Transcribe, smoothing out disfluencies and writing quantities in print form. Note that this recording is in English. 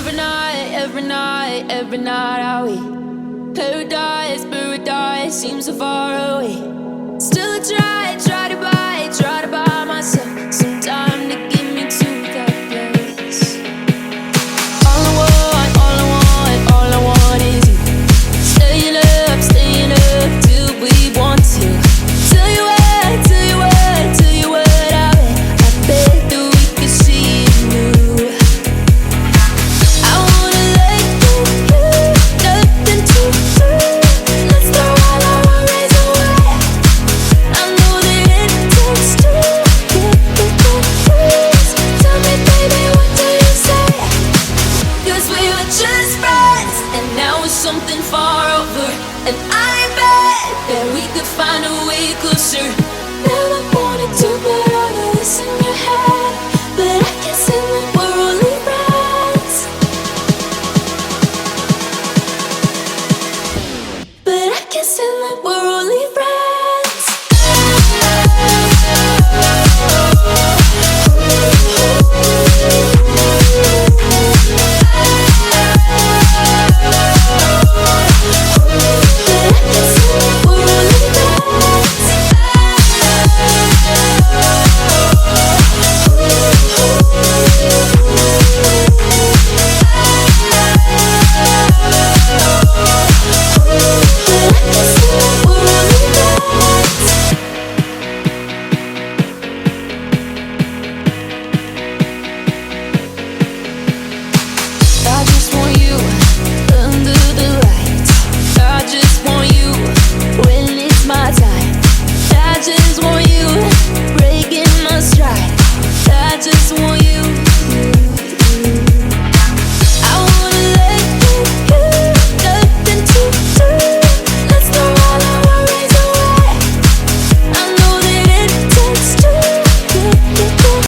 every night I wait. Paradise seems so far away. Still I try to buy myself some time to get me to that place. All I want is you. Staying up till we want to. Tell you what, I bet that we could see it new. I wanna let you, nothing to lose. Let's throw all our worries away. I know that it takes two to get me confused. Tell me, baby, what do you say? 'Cause we were just friends, and now it's something far over. And I bet that we could find a way closer. Never wanted to put all of this in your head, but I can't say that we're only friends. But I can't say that we're only friends. I just want you under the lights. I just want you when it's my time. I just want you breaking my stride. I just want you.